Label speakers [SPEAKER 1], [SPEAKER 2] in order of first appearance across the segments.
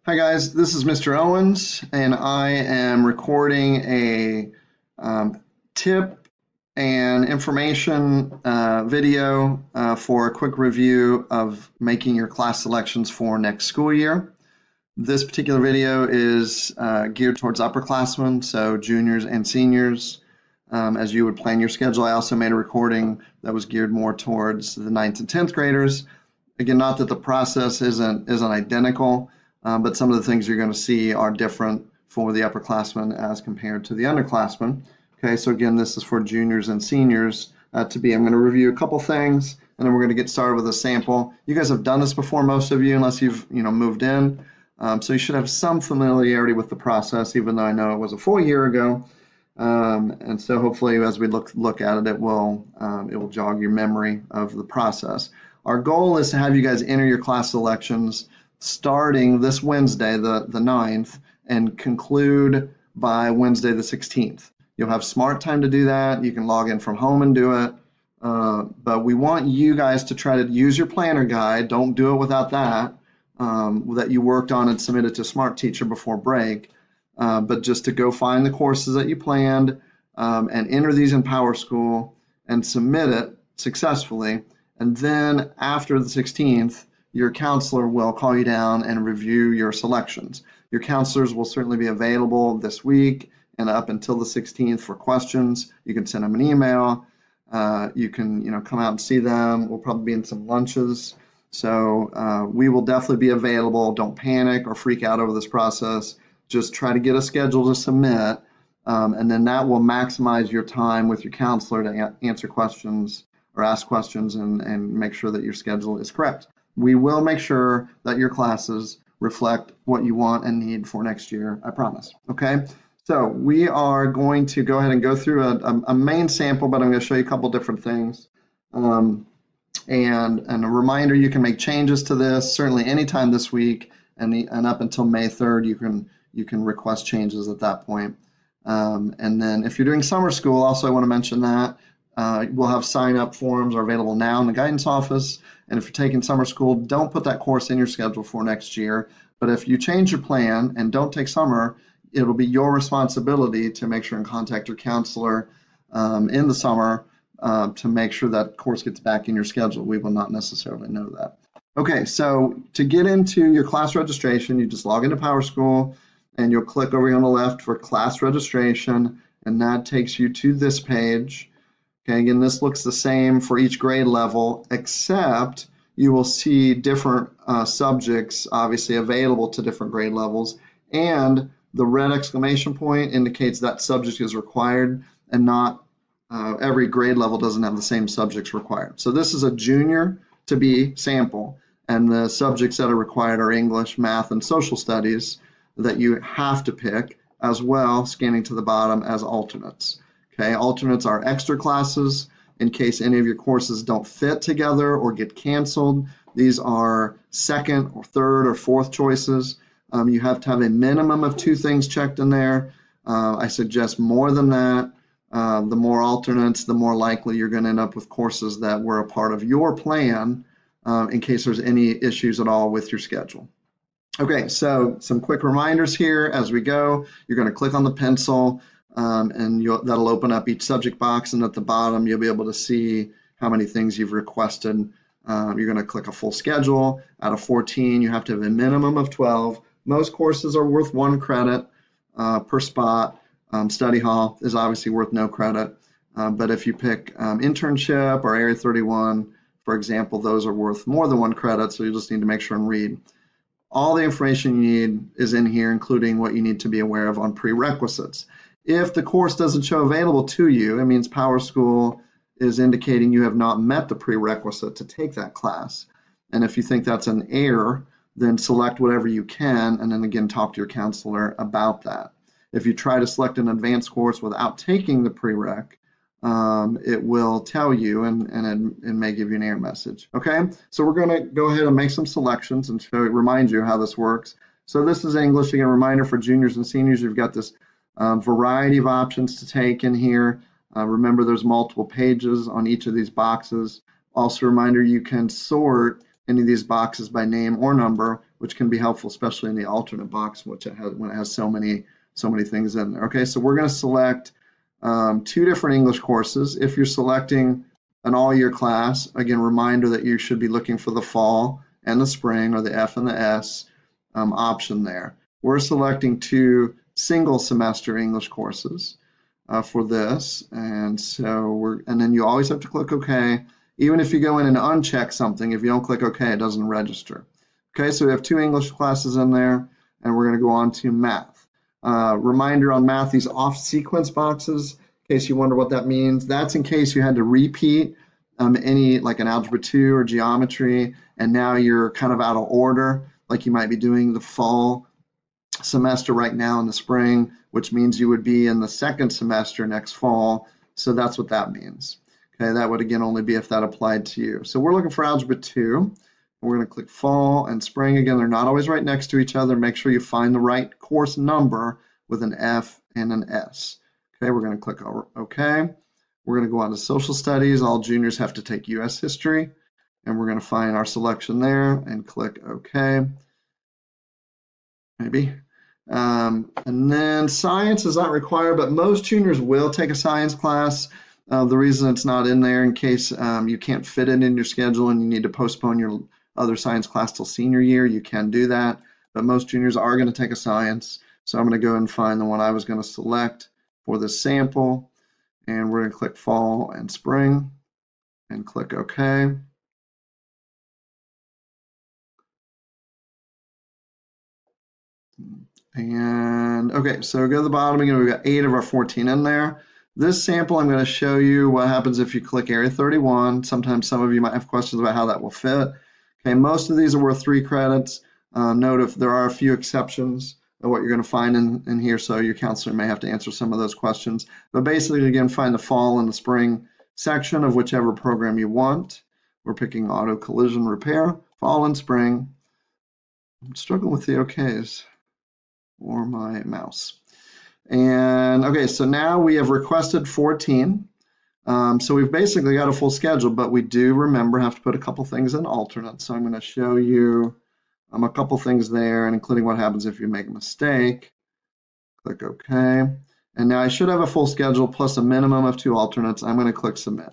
[SPEAKER 1] Hi guys, this is Mr. Owens, and I am recording a tip and information video for a quick review of making your class selections for next school year. This particular video is geared towards upperclassmen, so juniors and seniors. As you would plan your schedule, I also made a recording that was geared more towards the 9th and 10th graders. Again, not that the process isn't identical, but some of the things you're going to see are different for the upperclassmen as compared to the underclassmen. Okay, so again, this is for juniors and seniors to be. I'm going to review a couple things, and then we're going to get started with a sample. You guys have done this before, most of you, unless you've moved in. So you should have some familiarity with the process, even though I know it was a full year ago. And so hopefully, as we look at it, it will jog your memory of the process. Our goal is to have you guys enter your class selections starting this Wednesday, the 9th, and conclude by Wednesday the 16th. You'll have smart time to do that. You can log in from home and do it. But we want you guys to try to use your planner guide. Don't do it without that, that you worked on and submitted to Smart Teacher before break. But just to go find the courses that you planned and enter these in PowerSchool and submit it successfully. And then after the 16th, your counselor will call you down and review your selections. Your counselors will certainly be available this week and up until the 16th for questions. You can send them an email. You can come out and see them. We'll probably be in some lunches. So we will definitely be available. Don't panic or freak out over this process. Just try to get a schedule to submit, and then that will maximize your time with your counselor to answer questions or ask questions and make sure that your schedule is correct. We will make sure that your classes reflect what you want and need for next year, I promise. Okay, so we are going to go ahead and go through a main sample, but I'm going to show you a couple different things. And a reminder, you can make changes to this certainly anytime this week, and up until May 3rd, you can request changes at that point. And then if you're doing summer school, also I want to mention that we'll have sign-up forms are available now in the guidance office. And if you're taking summer school, don't put that course in your schedule for next year. But if you change your plan and don't take summer, it'll be your responsibility to make sure and contact your counselor in the summer to make sure that course gets back in your schedule. We will not necessarily know that. Okay, so to get into your class registration, you just log into PowerSchool and you'll click over here on the left for class registration, and that takes you to this page. Okay, again, this looks the same for each grade level, except you will see different subjects obviously available to different grade levels, and the red exclamation point indicates that subject is required, and not every grade level doesn't have the same subjects required. So this is a junior to be sample, and the subjects that are required are English, math, and social studies that you have to pick, as well, scanning to the bottom, as alternates. Okay, alternates are extra classes in case any of your courses don't fit together or get canceled. These are second or third or fourth choices. You have to have a minimum of 2 things checked in there. I suggest more than that. The more alternates, the more likely you're going to end up with courses that were a part of your plan in case there's any issues at all with your schedule. Okay, so some quick reminders here as we go. You're going to click on the pencil, and that'll open up each subject box, and at the bottom you'll be able to see how many things you've requested. You're going to click a full schedule. Out of 14, you have to have a minimum of 12. Most courses are worth 1 credit per spot. Study hall is obviously worth no credit, but if you pick internship or Area 31, for example, those are worth more than 1 credit, so you just need to make sure and read. All the information you need is in here, including what you need to be aware of on prerequisites. If the course doesn't show available to you, it means PowerSchool is indicating you have not met the prerequisite to take that class. And if you think that's an error, then select whatever you can, and then again talk to your counselor about that. If you try to select an advanced course without taking the prereq, it will tell you, and it may give you an error message. Okay, so we're going to go ahead and make some selections and remind you how this works. So this is English. Again, a reminder for juniors and seniors, you've got this variety of options to take in here. Remember, there's multiple pages on each of these boxes. Also, a reminder, you can sort any of these boxes by name or number which can be helpful, especially in the alternate box, which it has when it has so many things in there. Okay, so we're going to select 2 different English courses. If you're selecting an all-year class, again, reminder that you should be looking for the fall and the spring, or the F and the S option there. We're selecting 2 single semester English courses for this, and then you always have to click OK. Even if you go in and uncheck something, if you don't click OK, it doesn't register. Okay, so we have 2 English classes in there, and we're going to go on to math. Reminder on math, these off sequence boxes, in case you wonder what that means, that's in case you had to repeat any, like an algebra 2 or geometry, and now you're kind of out of order, like you might be doing the fall semester right now in the spring, which means you would be in the 2nd semester next fall. So that's what that means. Okay, that would again only be if that applied to you. So we're looking for algebra 2. We're going to click fall and spring. Again, they're not always right next to each other. Make sure you find the right course number with an F and an S. Okay, we're going to click OK. We're going to go on to social studies. All juniors have to take US history, and we're going to find our selection there and click OK. Maybe. And then science is not required, but most juniors will take a science class. The reason it's not in there, in case you can't fit it in your schedule and you need to postpone your other science class till senior year, you can do that. But most juniors are going to take a science. So I'm going to go and find the one I was going to select for this sample. And we're going to click fall and spring and click OK. And okay, so go to the bottom again. We've got 8 of our 14 in there. This sample, I'm going to show you what happens if you click Area 31. Sometimes some of you might have questions about how that will fit. Okay, most of these are worth 3 credits. Note if there are a few exceptions of what you're going to find in here, so your counselor may have to answer some of those questions. But basically, again, find the fall and the spring section of whichever program you want. We're picking auto collision repair, fall and spring. I'm struggling with the OKs or my mouse. And okay, so now we have requested 14. So we've basically got a full schedule, but we do, remember, have to put a couple things in alternate. So I'm going to show you a couple things there, and including what happens if you make a mistake. Click OK. And now I should have a full schedule plus a minimum of 2 alternates. I'm going to click Submit.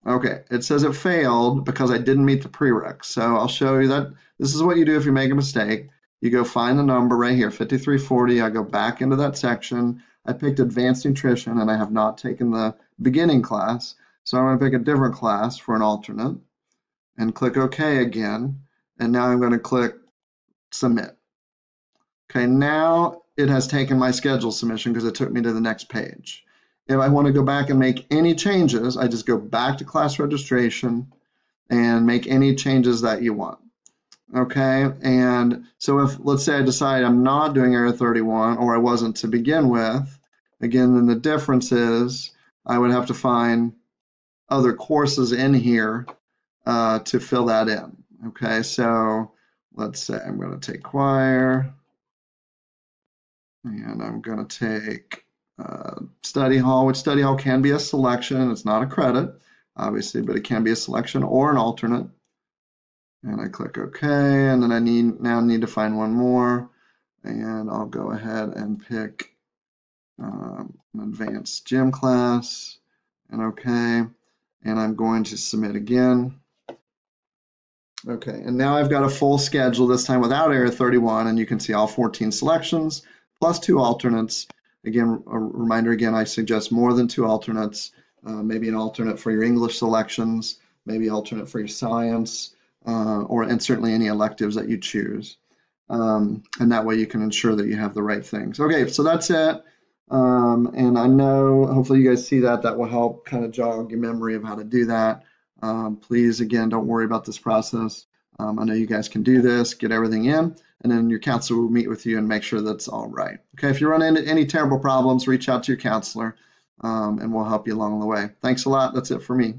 [SPEAKER 1] Okay, it says it failed because I didn't meet the prereq. So I'll show you that this is what you do if you make a mistake. You go find the number right here, 5340. I go back into that section. I picked Advanced Nutrition, and I have not taken the beginning class. So I'm going to pick a different class for an alternate and click OK again. And now I'm going to click Submit. Okay, now it has taken my schedule submission because it took me to the next page. If I want to go back and make any changes, I just go back to class registration and make any changes that you want. Okay, and so if, let's say I decide I'm not doing Area 31, or I wasn't to begin with, again, then the difference is I would have to find other courses in here to fill that in. Okay, so let's say I'm going to take choir, and I'm going to take study hall, which study hall can be a selection. It's not a credit, obviously, but it can be a selection or an alternate. And I click OK, and then I now need to find one more, and I'll go ahead and pick an advanced gym class, and OK, and I'm going to submit again. Okay, and now I've got a full schedule, this time without Area 31, and you can see all 14 selections plus 2 alternates. Again, a reminder again, I suggest more than 2 alternates, maybe an alternate for your English selections, maybe alternate for your science, and certainly any electives that you choose. And that way you can ensure that you have the right things. Okay, so that's it. And I know, hopefully you guys see that will help kind of jog your memory of how to do that. Please, again, don't worry about this process. I know you guys can do this, get everything in, and then your counselor will meet with you and make sure that's all right. Okay, if you run into any terrible problems, reach out to your counselor, and we'll help you along the way. Thanks a lot. That's it for me.